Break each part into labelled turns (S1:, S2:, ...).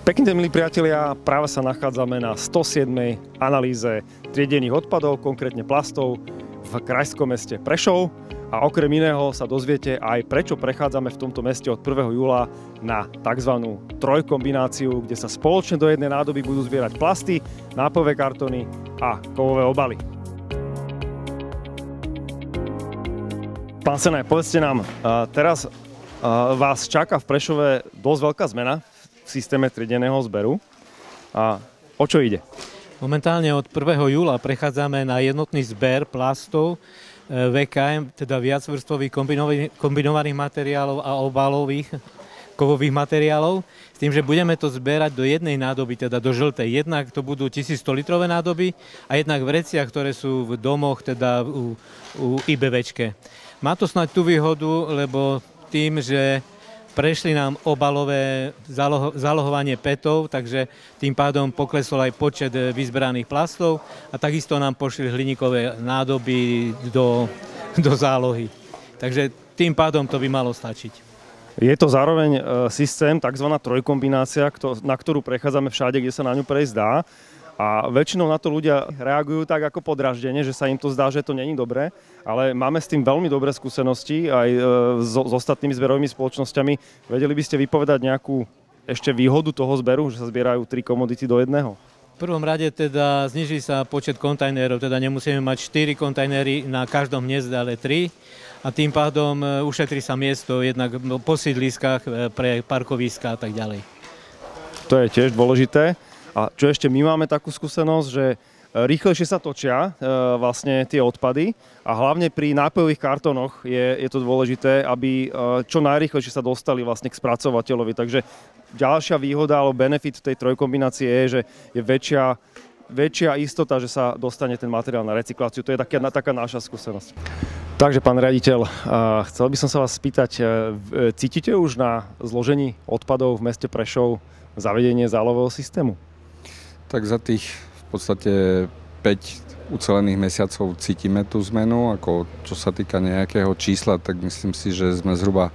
S1: Pekný deň, milí priatelia, práve sa nachádzame na 107. analýze triedených odpadov, konkrétne plastov v krajskom meste Prešov. A okrem iného sa dozviete aj prečo prechádzame v tomto meste od 1. júla na tzv. Trojkombináciu, kde sa spoločne do jednej nádoby budú zbierať plasty, nápojové kartóny a kovové obaly. Pán Senaj, povedzte nám, teraz vás čaká v Prešove dosť veľká zmena v systéme triedeného zberu. A o čo ide?
S2: Momentálne od 1. júla prechádzame na jednotný zber plastov VKM, teda viacvrstvových kombinovaných materiálov a obalových kovových materiálov, s tým, že budeme to zberať do jednej nádoby, teda do žltej. Jednak to budú 1100 litrové nádoby a jednak vreciach, ktoré sú v domoch, teda u IBVčke. Má to snáď tú výhodu, lebo tým, že prešli nám obalové zálohovanie PETov, takže tým pádom poklesol aj počet vyzberaných plastov a takisto nám pošli hliníkové nádoby do zálohy. Takže tým pádom to by malo stačiť.
S1: Je to zároveň systém, tzv. Trojkombinácia, na ktorú prechádzame všade, kde sa na ňu prejsť dá. A väčšinou na to ľudia reagujú tak ako podráždenie, že sa im to zdá, že to není dobré, ale máme s tým veľmi dobré skúsenosti aj s ostatnými zberovými spoločnosťami. Vedeli by ste vypovedať nejakú ešte výhodu toho zberu, že sa zbierajú 3 komodity do jedného?
S2: V prvom rade teda zniží sa počet kontajnerov, teda nemusíme mať 4 kontajnery na každom hniezde, ale 3. A tým pádom ušetrí sa miesto jednak po sídliskách pre parkoviská a tak ďalej.
S1: To je tiež dôležité. A čo ešte my máme takú skúsenosť, že rýchlejšie sa točia vlastne tie odpady a hlavne pri nápojových kartónoch je to dôležité, aby čo najrýchlejšie sa dostali vlastne k spracovateľovi. Takže ďalšia výhoda alebo benefit tej trojkombinácie je, že je väčšia istota, že sa dostane ten materiál na recykláciu. To je taká naša skúsenosť. Takže, pán riaditeľ, chcel by som sa vás spýtať, cítite už na zložení odpadov v meste Prešov zavedenie zálohového systému?
S3: Tak za tých v podstate 5 ucelených mesiacov cítime tú zmenu. Ako čo sa týka nejakého čísla, tak myslím si, že sme zhruba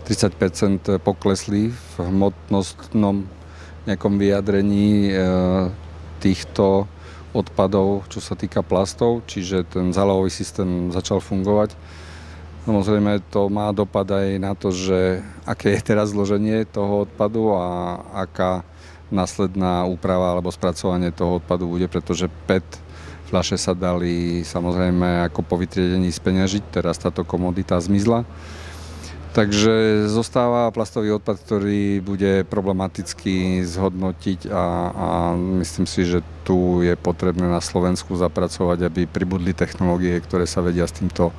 S3: 30% poklesli v hmotnostnom nejakom vyjadrení týchto odpadov, čo sa týka plastov, čiže ten zálohový systém začal fungovať. Samozrejme to má dopad aj na to, že aké je teraz zloženie toho odpadu a aká následná úprava alebo spracovanie toho odpadu bude, pretože PET fľaše sa dali samozrejme ako po vytriedení speňažiť, teraz táto komodita zmizla. Takže zostáva plastový odpad, ktorý bude problematicky zhodnotiť a myslím si, že tu je potrebné na Slovensku zapracovať, aby pribudli technológie, ktoré sa vedia s týmto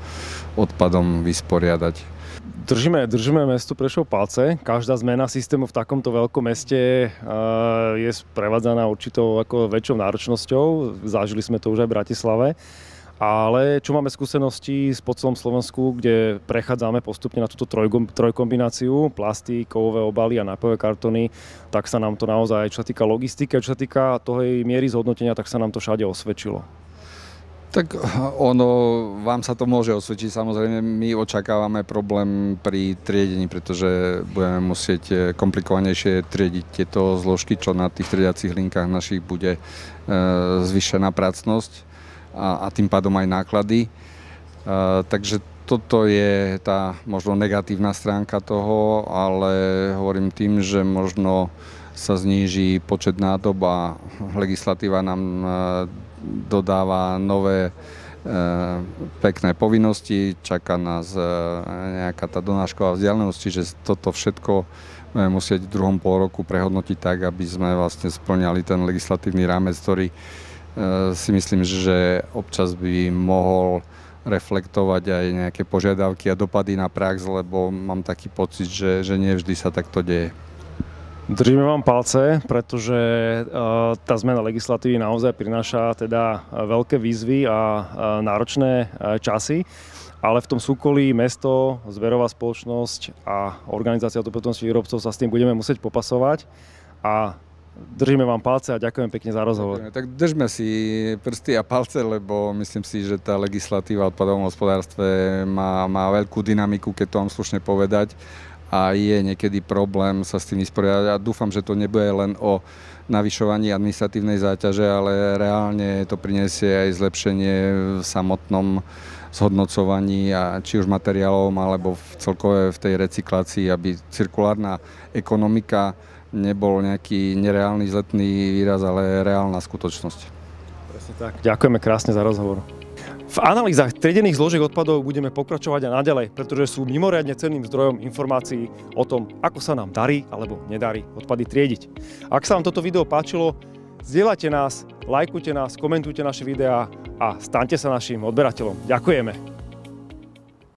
S3: odpadom vysporiadať.
S1: Držíme mestu Prešov palce. Každá zmena systému v takomto veľkom meste je sprevádzaná určitou ako väčšou náročnosťou. Zažili sme to už aj v Bratislave. Ale čo máme skúsenosti po celom Slovensku, kde prechádzame postupne na túto trojkombináciu, plasty, kovové obaly a nápojové kartóny, tak sa nám to naozaj, čo sa týka logistiky, čo sa týka toho miery zhodnotenia, tak sa nám to všade osvedčilo.
S3: Tak vám sa to môže osvedčiť. Samozrejme, my očakávame problém pri triedení, pretože budeme musieť komplikovanejšie triediť tieto zložky, čo na tých triediacich linkách našich bude zvýšená pracnosť a tým pádom aj náklady. Takže toto je tá možno negatívna stránka toho, ale hovorím tým, že možno sa zníži počet nádob a legislatíva nám dodáva nové pekné povinnosti, čaká nás nejaká tá donášková vzdialenosť, čiže toto všetko budeme musieť v druhom polroku prehodnotiť tak, aby sme vlastne spĺňali ten legislatívny rámec, ktorý si myslím, že občas by mohol reflektovať aj nejaké požiadavky a dopady na prax, lebo mám taký pocit, že nie vždy sa takto deje.
S1: Držíme vám palce, pretože tá zmena legislatívy naozaj prináša teda veľké výzvy a náročné časy, ale v tom súkolí mesto, zberová spoločnosť a organizácia autopotomství výrobcov sa s tým budeme musieť popasovať a držíme vám palce a ďakujem pekne za rozhovor.
S3: Tak držme si prsty a palce, lebo myslím si, že tá legislatíva v odpadovom hospodárstve má veľkú dynamiku, keď to mám slušne povedať. a je niekedy problém sa s tým vysporiadať. Ja dúfam, že to nebude len o navyšovaní administratívnej záťaže, ale reálne to prinesie aj zlepšenie v samotnom zhodnocovaní a či už materiálov alebo celkové v tej recyklácii, aby cirkulárna ekonomika nebol nejaký nereálny vzletný výraz, ale reálna skutočnosť.
S1: Presne tak. Ďakujeme krásne za rozhovor. V analýzach triedených zložiek odpadov budeme pokračovať aj naďalej, pretože sú mimoriadne cenným zdrojom informácií o tom, ako sa nám darí alebo nedarí odpady triediť. Ak sa vám toto video páčilo, zdieľajte nás, lajkujte nás, komentujte naše videá a staňte sa našim odberateľom. Ďakujeme.